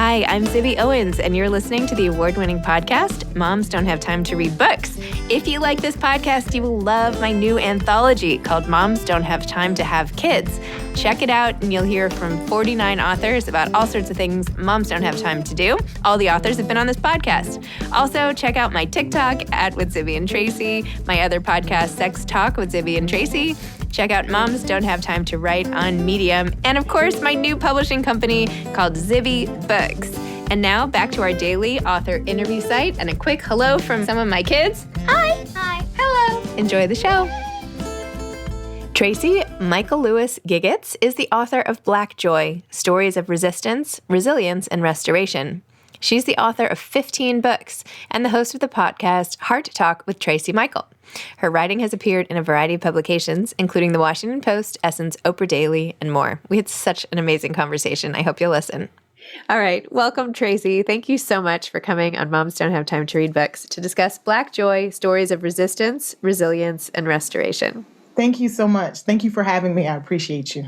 Hi, I'm Zibby Owens, and you're listening to the award-winning podcast, Moms Don't Have Time to Read Books. If you like this podcast, you will love my new anthology called Moms Don't Have Time to Have Kids. Check it out, and you'll hear from 49 authors about all sorts of things moms don't have time to do. All the authors have been on this podcast. Also, check out my TikTok with Zibby and Tracey, my other podcast, Sex Talk with Zibby and Tracey. Check out Moms Don't Have Time to Write on Medium. And of course, my new publishing company called Zibby Books. And now back to our daily author interview site and a quick hello from some of my kids. Hi. Hi. Hello. Enjoy the show. Tracey Michae'l Lewis-Giggetts is the author of Black Joy, Stories of Resistance, Resilience, and Restoration. She's the author of 15 books and the host of the podcast Heart Talk with Tracey Michae'l. Her writing has appeared in a variety of publications, including The Washington Post, Essence, Oprah Daily, and more. We had such an amazing conversation. I hope you'll listen. All right. Welcome, Tracey. Thank you so much for coming on Moms Don't Have Time to Read Books to discuss Black Joy, Stories of Resistance, Resilience, and Restoration. Thank you so much. Thank you for having me. I appreciate you.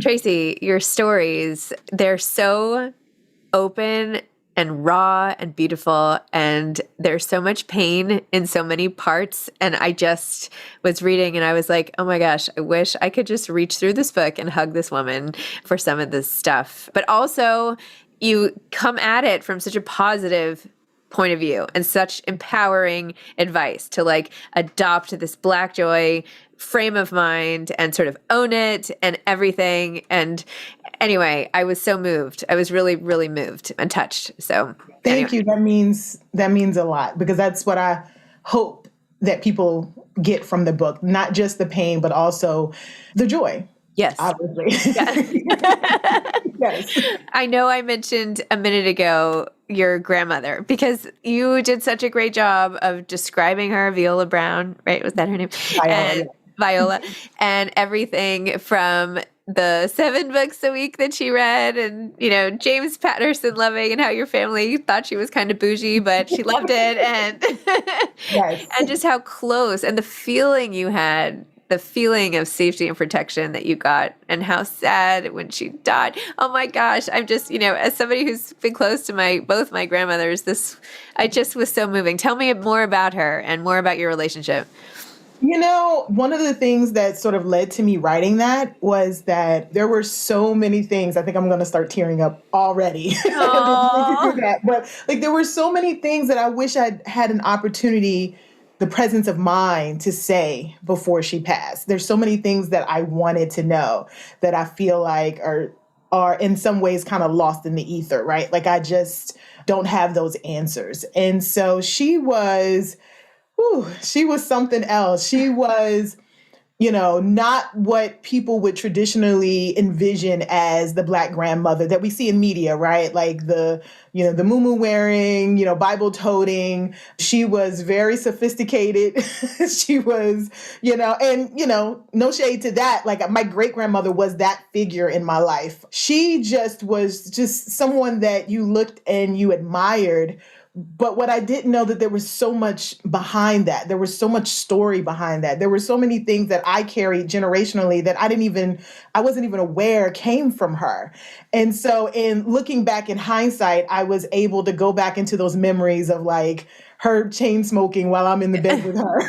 Tracey, your stories, they're so open and raw and beautiful, and there's so much pain in so many parts. And I just was reading and I was like, oh my gosh, I wish I could just reach through this book and hug this woman for some of this stuff. But also, you come at it from such a positive point of view and such empowering advice to like adopt this Black Joy frame of mind and sort of own it and everything. And anyway, I was so moved. I was really, really moved and touched. So thank you. That means a lot, because that's what I hope that people get from the book, not just the pain, but also the joy. Yes. Obviously. Yes. Yes. I know I mentioned a minute ago your grandmother, because you did such a great job of describing her, Viola Brown, right? Was that her name? Viola. And everything from the 7 books a week that she read, and, you know, James Patterson loving, and how your family thought she was kind of bougie, but she loved it. And, Yes. and just how close, and the feeling you had, the feeling of safety and protection that you got, and how sad when she died. Oh my gosh. I'm just, you know, as somebody who's been close to both my grandmothers, I just was so moving. Tell me more about her and more about your relationship. You know, one of the things that sort of led to me writing that was that there were so many things. I think I'm going to start tearing up already. But like, there were so many things that I wish I'd had an opportunity, the presence of mind to say before she passed. There's so many things that I wanted to know that I feel like are in some ways kind of lost in the ether, right? Like, I just don't have those answers. And so she was something else. She was, you know, not what people would traditionally envision as the Black grandmother that we see in media, right? Like the muumuu wearing, you know, Bible toting. She was very sophisticated. She was, you know, and, you know, no shade to that. Like, my great grandmother was that figure in my life. She was just someone that you looked and you admired. But what I didn't know, that there was so much behind that. There was so much story behind that. There were so many things that I carried generationally that I wasn't even aware came from her. And so in looking back in hindsight, I was able to go back into those memories of like her chain smoking while I'm in the bed with her,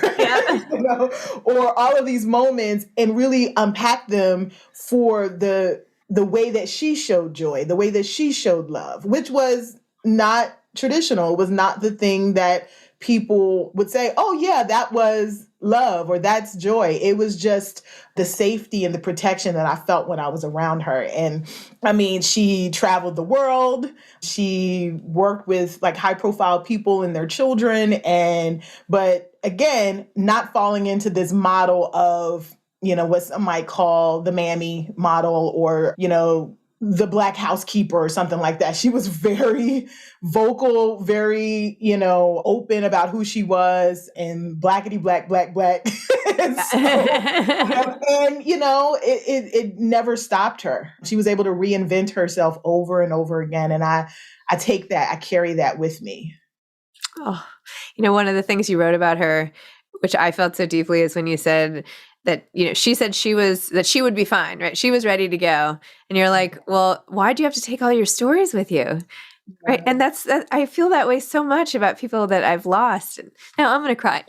you know, or all of these moments, and really unpack them for the way that she showed joy, the way that she showed love, which was not traditional. It was not the thing that people would say, oh yeah, that was love or that's joy. It was just the safety and the protection that I felt when I was around her. And I mean, she traveled the world. She worked with like high profile people and their children. But again, not falling into this model of, you know, what some might call the mammy model, or, you know, the Black housekeeper or something like that. She was very vocal, very, you know, open about who she was, and blackety black. And, you know, it never stopped her. She was able to reinvent herself over and over again. And I take that, I carry that with me. Oh, you know, one of the things you wrote about her, which I felt so deeply, is when you said that, you know, she said that she would be fine, right? She was ready to go. And you're like, well, why do you have to take all your stories with you? Right. And I feel that way so much about people that I've lost. And now I'm going to cry.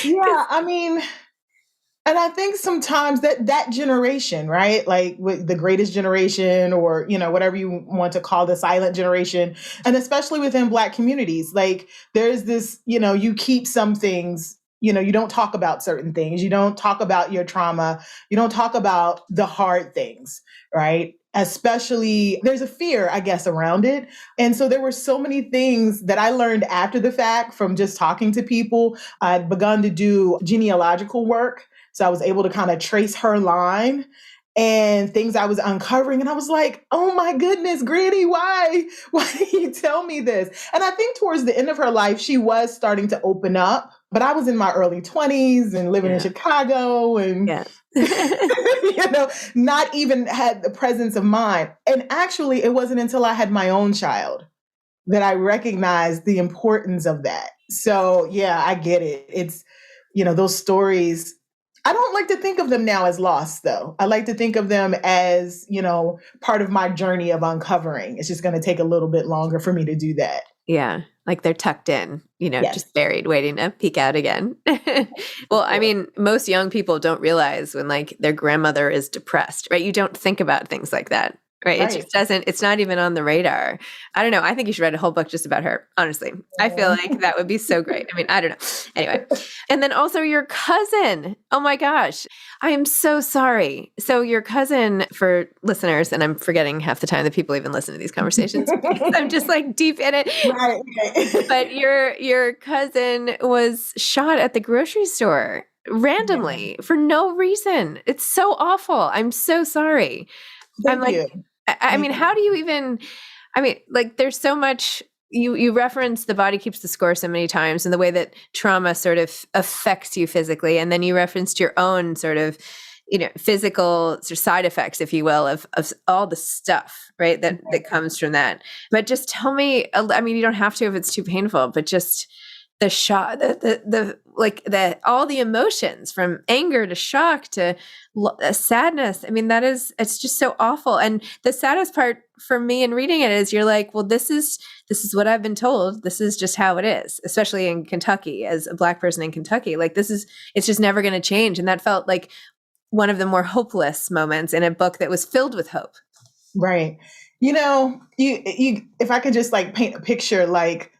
Yeah, I mean, and I think sometimes that generation, right? Like with the greatest generation, or, whatever you want to call the silent generation, and especially within Black communities, like there's this, you keep some things, you don't talk about certain things. You don't talk about your trauma. You don't talk about the hard things, right? Especially there's a fear, I guess, around it. And so there were so many things that I learned after the fact from just talking to people. I'd begun to do genealogical work. So I was able to kind of trace her line and things I was uncovering. And I was like, oh my goodness, Granny, why? Why did you tell me this? And I think towards the end of her life, she was starting to open up. But I was in my early 20s and living in Chicago and, not even had the presence of mind. And actually, it wasn't until I had my own child that I recognized the importance of that. So yeah, I get it. It's, those stories, I don't like to think of them now as lost, though. I like to think of them as, part of my journey of uncovering. It's just going to take a little bit longer for me to do that. Yeah. Like they're tucked in, Yes. just buried, waiting to peek out again. Well, I mean, most young people don't realize when like their grandmother is depressed, right? You don't think about things like that. Right. It just doesn't, it's not even on the radar. I don't know. I think you should write a whole book just about her. Honestly, I feel like that would be so great. I mean, I don't know. Anyway. And then also your cousin. Oh my gosh. I am so sorry. So your cousin, for listeners, and I'm forgetting half the time that people even listen to these conversations. I'm just like deep in it. Right. But your cousin was shot at the grocery store randomly for no reason. It's so awful. I'm so sorry. Thank you. I mean, how do you even, like there's so much, you reference the body keeps the score so many times and the way that trauma sort of affects you physically. And then you referenced your own sort of, physical sort of side effects, if you will, of all the stuff, right, that comes from that. But just tell me, you don't have to if it's too painful, but just the shock, the all the emotions from anger to shock to sadness. I mean, it's just so awful. And the saddest part for me in reading it is you're like, well, this is what I've been told. This is just how it is, especially in Kentucky, as a Black person in Kentucky. Like it's just never going to change. And that felt like one of the more hopeless moments in a book that was filled with hope. Right. If I could just like paint a picture, like,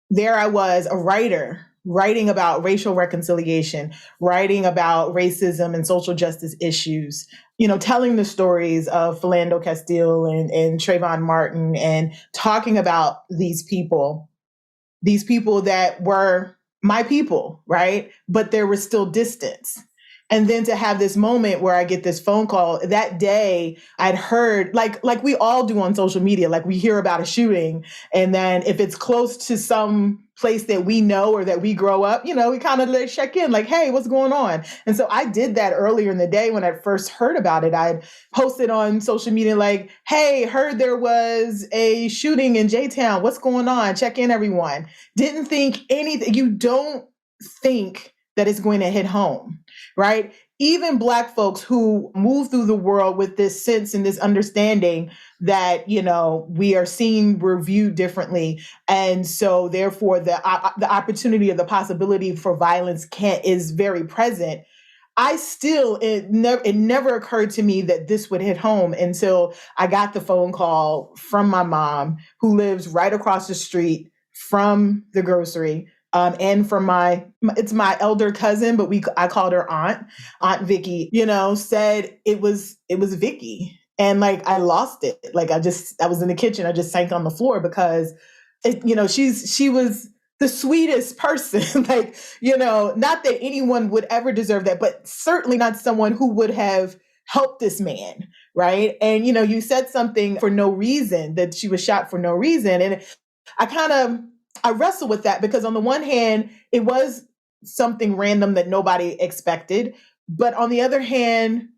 there I was, a writer, writing about racial reconciliation, writing about racism and social justice issues, telling the stories of Philando Castile and Trayvon Martin, and talking about these people that were my people, right? But there was still distance. And then to have this moment where I get this phone call that day, I'd heard like we all do on social media, like we hear about a shooting. And then if it's close to some place that we know or that we grow up, we kind of check in like, hey, what's going on? And so I did that earlier in the day when I first heard about it. I'd posted on social media like, hey, heard there was a shooting in J-Town. What's going on? Check in, everyone. Didn't think anything. You don't think that it's going to hit home, right? Even Black folks who move through the world with this sense and this understanding that, we are seen, we're viewed differently. And so therefore the opportunity or the possibility for violence is very present. It never occurred to me that this would hit home until I got the phone call from my mom, who lives right across the street from the grocery. And from it's my elder cousin, but I called her Aunt Vicky, said it was Vicky. And like, I lost it. Like I was in the kitchen. I just sank on the floor because she was the sweetest person, like, not that anyone would ever deserve that, but certainly not someone who would have helped this man. Right. And, you said something for no reason, that she was shot for no reason. And I wrestle with that because on the one hand, it was something random that nobody expected. But on the other hand,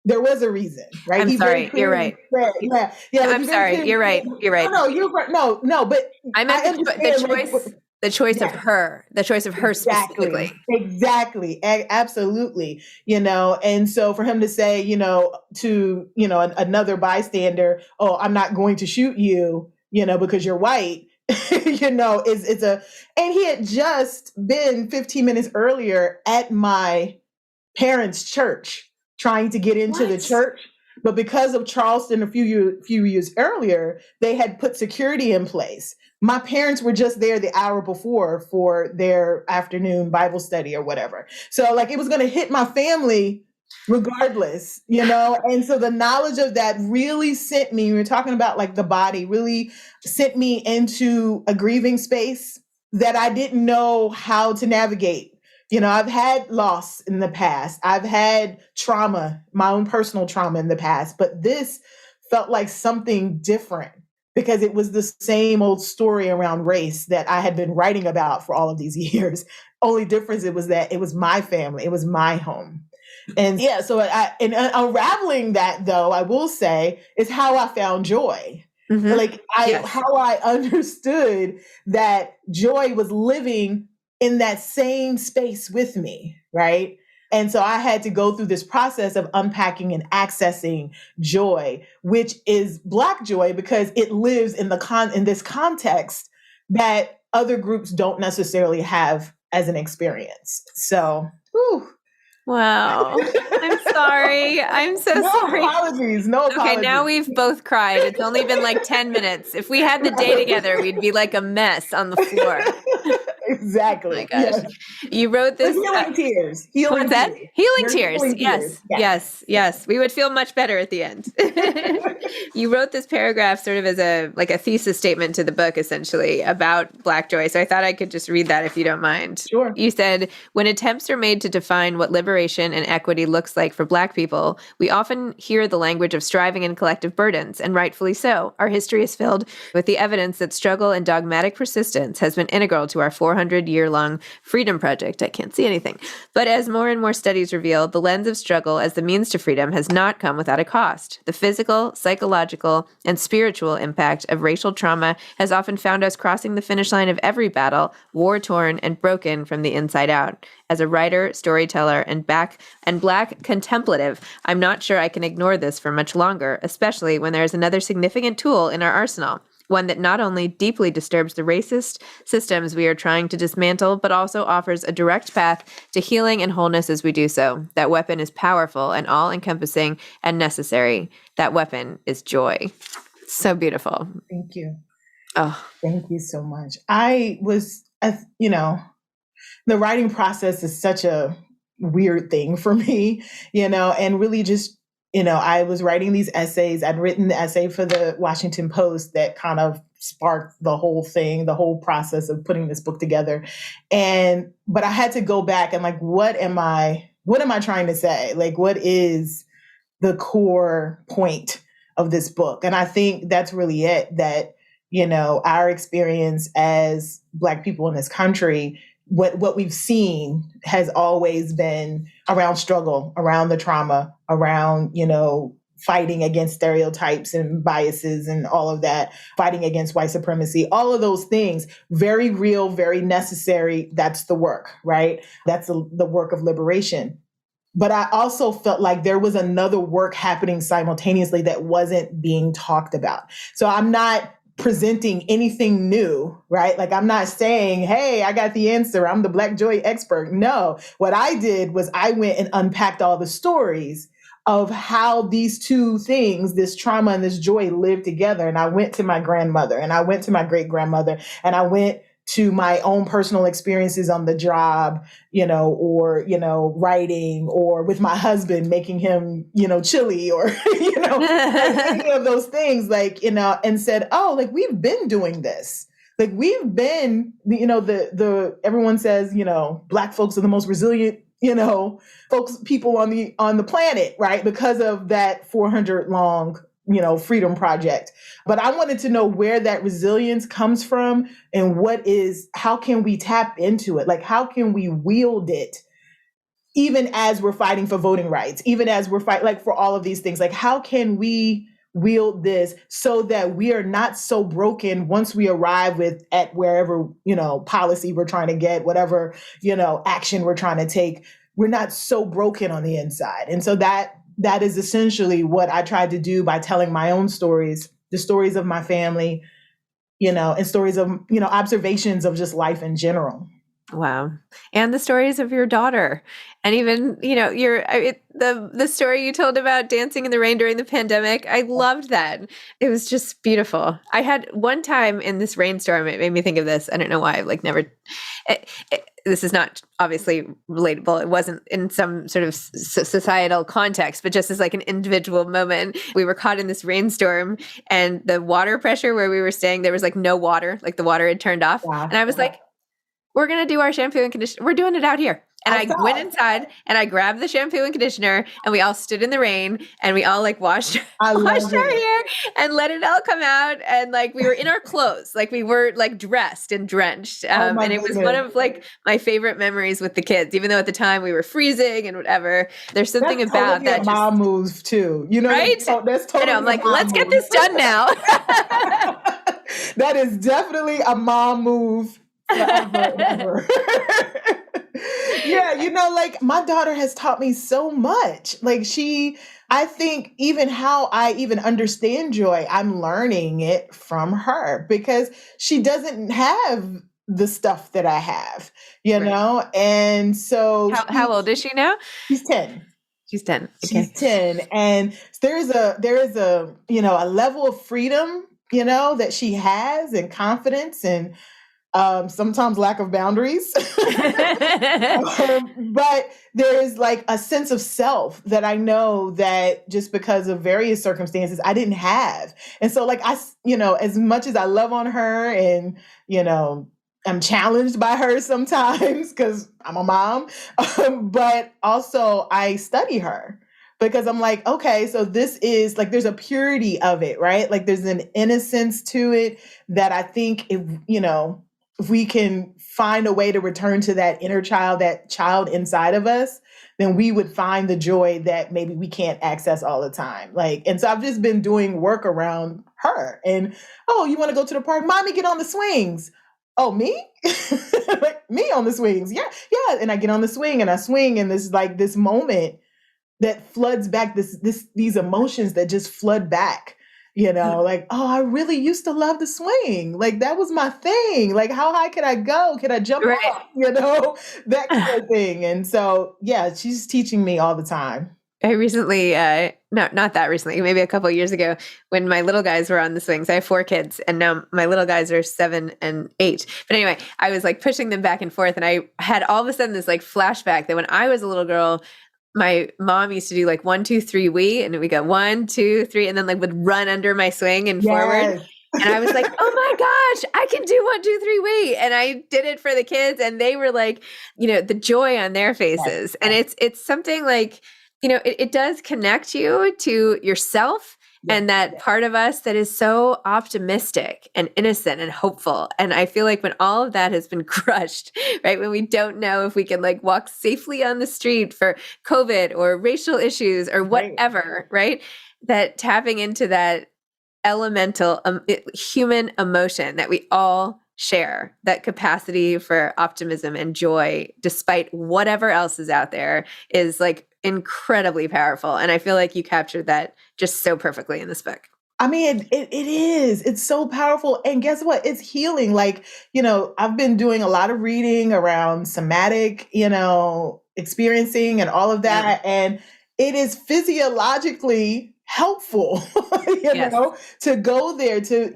there was a reason, right? I'm sorry. You're right. Yeah. I'm sorry. You're right. You're right. No, you're right. No, but I meant the choice. The choice of her specifically. Exactly. Absolutely. And so for him to say, to, another bystander, oh, I'm not going to shoot you, because you're white, and he had just been 15 minutes earlier at my parents' church trying to get into the church. But because of Charleston a few years earlier, they had put security in place. My parents were just there the hour before for their afternoon Bible study or whatever. So like it was going to hit my family regardless, And so the knowledge of that really sent me, we were talking about like the body, really sent me into a grieving space that I didn't know how to navigate. I've had loss in the past. I've had trauma, my own personal trauma in the past, but this felt like something different because it was the same old story around race that I had been writing about for all of these years. Only difference it was that it was my family, it was my home. And yeah, so unraveling that though, I will say, is how I found joy. Mm-hmm. How I understood that joy was living in that same space with me, right? And so I had to go through this process of unpacking and accessing joy, which is Black joy because it lives in in this context that other groups don't necessarily have as an experience. So, whew. Wow. I'm sorry. I'm so sorry. No apologies. Okay, now we've both cried. It's only been like 10 minutes. If we had the day together, we'd be like a mess on the floor. Exactly. Oh my gosh. Yes. You wrote this. Healing tears. What's that? Healing tears. Yes. We would feel much better at the end. You wrote this paragraph sort of as a thesis statement to the book, essentially, about Black joy. So I thought I could just read that if you don't mind. Sure. You said, when attempts are made to define what liberation and equity looks like for Black people, we often hear the language of striving and collective burdens, and rightfully so. Our history is filled with the evidence that struggle and dogmatic persistence has been integral to our 400-year-long freedom project. I can't see anything. But as more and more studies reveal, the lens of struggle as the means to freedom has not come without a cost. The physical, psychological, and spiritual impact of racial trauma has often found us crossing the finish line of every battle, war-torn and broken from the inside out. As a writer, storyteller, and Black contemplative, I'm not sure I can ignore this for much longer, especially when there is another significant tool in our arsenal. One that not only deeply disturbs the racist systems we are trying to dismantle, but also offers a direct path to healing and wholeness as we do so. That weapon is powerful and all-encompassing and necessary. That weapon is joy. So beautiful. Thank you. Oh, thank you so much. The writing process is such a weird thing for me, and really just, I was writing these essays. I'd written the essay for the Washington Post that kind of sparked the whole thing, the whole process of putting this book together. But I had to go back and what am I trying to say? What is the core point of this book? And I think that's really it, that, our experience as Black people in this country, what we've seen has always been around struggle, around the trauma, around, fighting against stereotypes and biases and all of that, fighting against white supremacy, all of those things, very real, very necessary. That's the work, right? That's the work of liberation. But I also felt like there was another work happening simultaneously that wasn't being talked about. So I'm not presenting anything new, right? I'm not saying, hey, I got the answer, I'm the Black joy expert. No, what I did was I went and unpacked all the stories of how these two things, this trauma and this joy, live together. And I went to my grandmother and I went to my great-grandmother and I went to my own personal experiences on the job, or, writing, or with my husband, making him, chili, or, any of those things, and said, oh, we've been doing this. We've been, everyone says, Black folks are the most resilient, people on the planet, right? Because of that 400-long freedom project. But I wanted to know where that resilience comes from and how can we tap into it? How can we wield it even as we're fighting for voting rights, even as we're fighting for all of these things? How can we wield this so that we are not so broken once we arrive at wherever, policy we're trying to get, whatever, action we're trying to take. We're not so broken on the inside. And so that is essentially what I tried to do by telling my own stories, the stories of my family, and stories of, observations of just life in general. Wow. And the stories of your daughter. And even, the story you told about dancing in the rain during the pandemic. I loved that. It was just beautiful. I had one time in this rainstorm, it made me think of this. I don't know why. I've never, this is not obviously relatable. It wasn't in some sort of societal context, but just as an individual moment. We were caught in this rainstorm, and the water pressure where we were staying, there was no water, the water had turned off. Wow. And I was like, we're going to do our shampoo and conditioner. We're doing it out here. And I went inside and I grabbed the shampoo and conditioner, and we all stood in the rain, and we all washed our hair and let it all come out. And we were in our clothes, we were dressed and drenched. And it was one of my favorite memories with the kids, even though at the time we were freezing and whatever. There's something that's about totally that. A mom move too, right? That's totally. I'm let's get this done now. That is definitely a mom move. Forever. Yeah, my daughter has taught me so much. I think even how I even understand joy, I'm learning it from her, because she doesn't have the stuff that I have, right. And so how old is she now? She's 10. She's 10. Okay. She's 10. And there is a a level of freedom, that she has, and confidence, and sometimes lack of boundaries. But there is a sense of self that I know that just because of various circumstances I didn't have. And so as much as I love on her, and, I'm challenged by her sometimes because I'm a mom, but also I study her. Because I'm okay, so this is there's a purity of it, right? There's an innocence to it that I think if we can find a way to return to that inner child, that child inside of us, then we would find the joy that maybe we can't access all the time. And so I've just been doing work around her. And, oh, you want to go to the park? Mommy, get on the swings. Oh, me? Me on the swings. Yeah. Yeah. And I get on the swing and I swing, and this this moment that floods back these emotions that just flood back. Oh, I really used to love the swing. That was my thing. How high could I go? Could I jump off? That kind of thing. And so, yeah, she's teaching me all the time. I recently, not that recently, maybe a couple of years ago, when my little guys were on the swings. I have 4 kids, and now my little guys are 7 and 8. But anyway, I was pushing them back and forth, and I had all of a sudden this flashback that when I was a little girl, my mom used to do 1, 2, 3, we, and we go 1, 2, 3, and then would run under my swing and forward. And I was oh my gosh, I can do 1, 2, 3, we. And I did it for the kids, and they were the joy on their faces. Yes. And it's something it does connect you to yourself. And that part of us that is so optimistic and innocent and hopeful. And I feel when all of that has been crushed, right, when we don't know if we can walk safely on the street for COVID or racial issues or whatever, right, that tapping into that elemental human emotion that we all share, that capacity for optimism and joy, despite whatever else is out there, is incredibly powerful. And I feel you captured that just so perfectly in this book. I mean, it is. It's so powerful. And guess what? It's healing. I've been doing a lot of reading around somatic, experiencing and all of that. Yeah. And it is physiologically helpful, to go there to,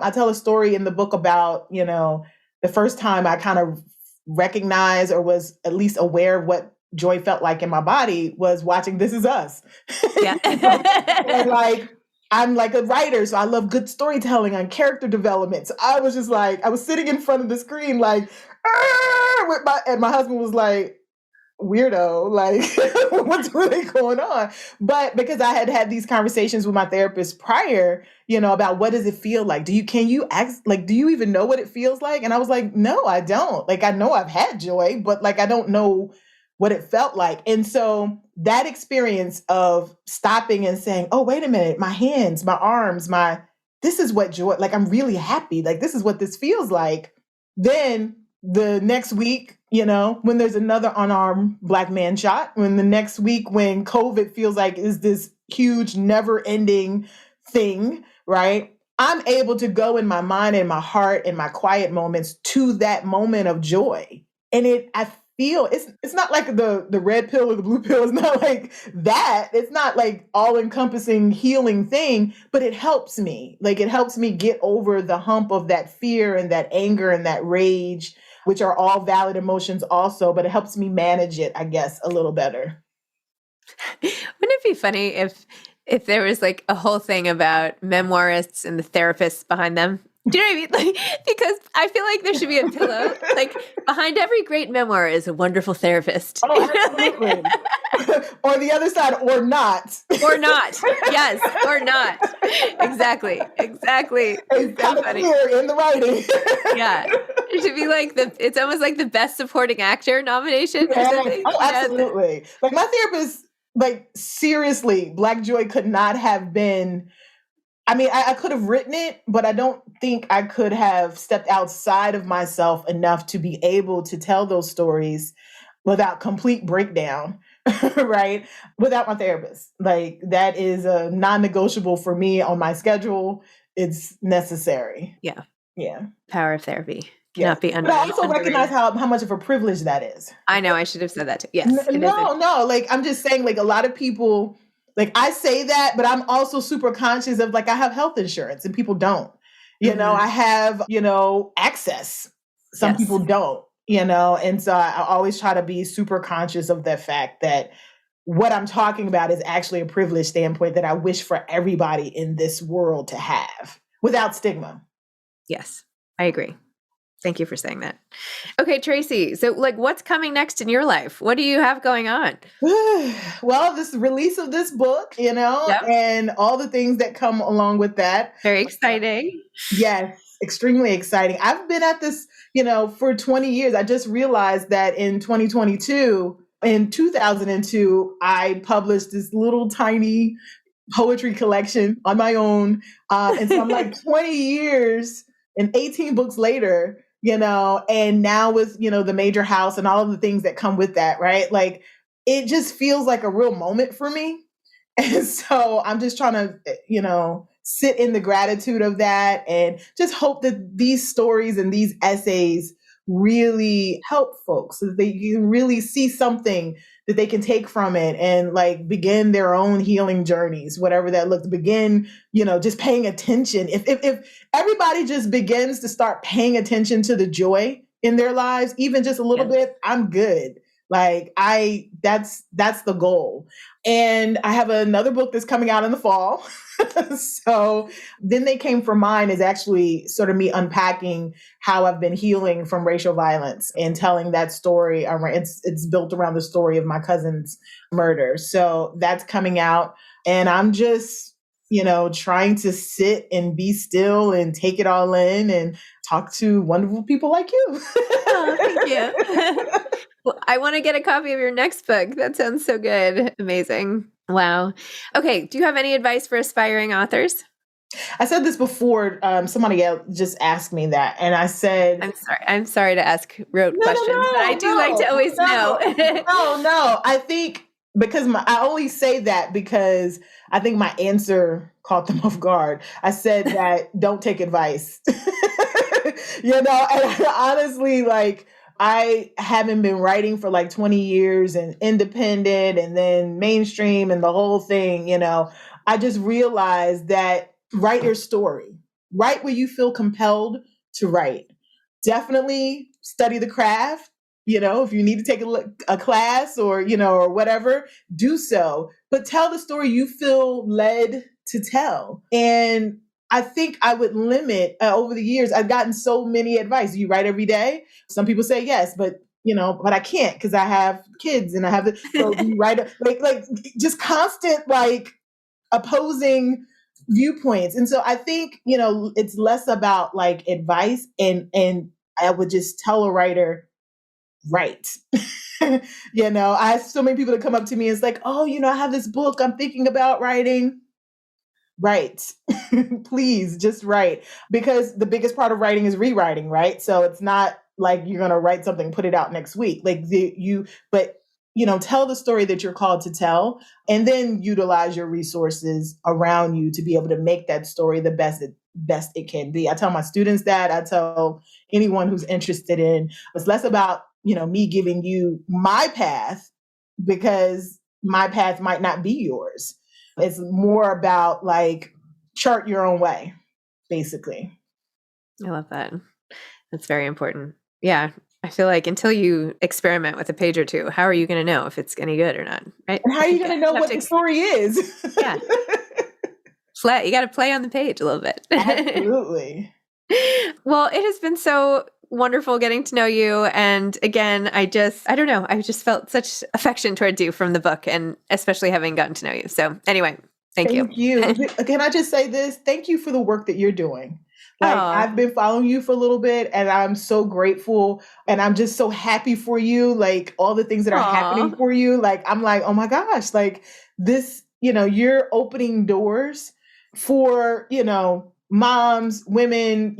I tell a story in the book about, the first time I kind of recognized or was at least aware of what joy felt like in my body was watching This Is Us. Yeah. And I'm a writer, so I love good storytelling and character development. So I was just I was sitting in front of the screen with and my husband was weirdo, what's really going on? But because I had these conversations with my therapist prior, about what does it feel like? Do you even know what it feels like? And I was no, I don't. I know I've had joy, but I don't know what it felt like. And so that experience of stopping and saying, oh, wait a minute, my hands, my arms, this is what joy, like, I'm really happy. Like, this is what this feels like. Then the next week, when there's another unarmed Black man shot, when the next week, when COVID feels like is this huge, never ending thing, right? I'm able to go in my mind and my heart and my quiet moments to that moment of joy. And I feel it's not like the red pill or the blue pill. It's not like that. It's not like all encompassing healing thing, but it helps me. Like, it helps me get over the hump of that fear and that anger and that rage, which are all valid emotions also, but it helps me manage it, I guess, a little better. Wouldn't it be funny if there was like a whole thing about memoirists and the therapists behind them? Do you know what I mean? Like, because I feel like there should be a pillow. Like, behind every great memoir is a wonderful therapist. Oh, absolutely. Or the other side, or not. Or not. Yes, or not. Exactly. It's so clear in the writing. Yeah. It should be like it's almost like the best supporting actor nomination or something. Oh, absolutely. Like, my therapist, like, seriously, Black Joy could not have been. I mean, I could have written it, but I don't think I could have stepped outside of myself enough to be able to tell those stories without complete breakdown, right? Without my therapist. Like, that is a non-negotiable for me on my schedule. It's necessary. Yeah. Yeah. Power of therapy. Cannot be But I also recognize how much of a privilege that is. I know. I should have said that too. Yes. No. Like, I'm just saying, like, a lot of people, like, I say that, but I'm also super conscious of, like, I have health insurance and people don't. I have, access. Some people don't, and so I always try to be super conscious of the fact that what I'm talking about is actually a privileged standpoint that I wish for everybody in this world to have without stigma. Yes, I agree. Thank you for saying that. Okay, Tracey. So, like, what's coming next in your life? What do you have going on? Well, this release of this book, and all the things that come along with that. Very exciting. Yes, extremely exciting. I've been at this, for 20 years. I just realized that in 2022, in 2002, I published this little tiny poetry collection on my own. And so I'm like 20 years and 18 books later, and now with, the major house and all of the things that come with that, right? Like, it just feels like a real moment for me. And so I'm just trying to, sit in the gratitude of that and just hope that these stories and these essays really help folks so that they can really see something that they can take from it and, like, begin their own healing journeys, whatever that looks, begin, just paying attention. If everybody just begins to start paying attention to the joy in their lives, even just a little bit, I'm good. Like, that's the goal. And I have another book that's coming out in the fall. So Then They Came for Mine is actually sort of me unpacking how I've been healing from racial violence and telling that story. It's built around the story of my cousin's murder. So that's coming out. And I'm just, trying to sit and be still and take it all in and talk to wonderful people like you. Oh, thank you. Well, I want to get a copy of your next book. That sounds so good. Amazing. Wow. Okay. Do you have any advice for aspiring authors? I said this before. Somebody else just asked me that. And I said, I'm sorry to ask rote questions, but I do like to always know. No. I think because I only say that because I think my answer caught them off guard. I said that don't take advice. And honestly, like, I haven't been writing for like 20 years and independent and then mainstream and the whole thing, I just realized that write your story, write where you feel compelled to write. Definitely study the craft. If you need to take a class or, or whatever, do so, but tell the story you feel led to tell. And I think I would limit over the years. I've gotten so many advice. You write every day. Some people say yes, but but I can't because I have kids and I have so you write like just constant like opposing viewpoints. And so I think it's less about like advice and I would just tell a writer, write. I have so many people that come up to me and it's like, oh, I have this book I'm thinking about writing. Write. Please just write. Because the biggest part of writing is rewriting, right? So it's not like you're going to write something, put it out next week. Tell the story that you're called to tell, and then utilize your resources around you to be able to make that story the best it can be. I tell my students that. I tell anyone who's interested in. It's less about me giving you my path, because my path might not be yours. It's more about chart your own way, basically. I love that. That's very important. Yeah. I feel like until you experiment with a page or two, how are you going to know if it's any good or not? Right? And how are you going to know what the story is? Yeah. You got to play on the page a little bit. Absolutely. Well, it has been so wonderful getting to know you. And again, I don't know. I just felt such affection towards you from the book, and especially having gotten to know you. So anyway, thank you. Thank you. Can I just say this? Thank you for the work that you're doing. I've been following you for a little bit, and I'm so grateful, and I'm just so happy for you. All the things that are happening for you. I'm like, oh my gosh, this, you're opening doors for, moms, women,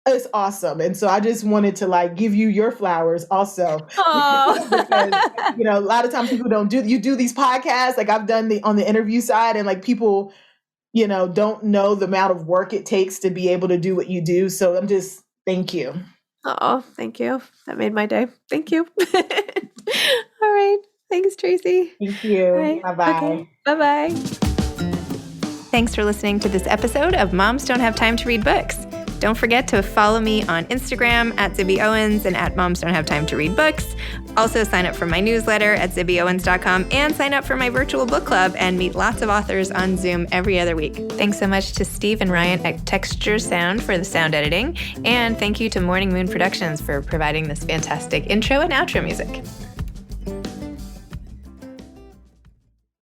it's awesome. And so I just wanted to give you your flowers also. Because, a lot of times people you do these podcasts, I've done on the interview side, and people, don't know the amount of work it takes to be able to do what you do. So thank you. Oh, thank you. That made my day. Thank you. All right. Thanks, Tracey. Thank you. Right. Bye-bye. Okay. Bye-bye. Thanks for listening to this episode of Moms Don't Have Time to Read Books. Don't forget to follow me on Instagram at Zibby Owens and at Moms Don't Have Time to Read Books. Also sign up for my newsletter at zibbyowens.com and sign up for my virtual book club and meet lots of authors on Zoom every other week. Thanks so much to Steve and Ryan at Texture Sound for the sound editing. And thank you to Morning Moon Productions for providing this fantastic intro and outro music.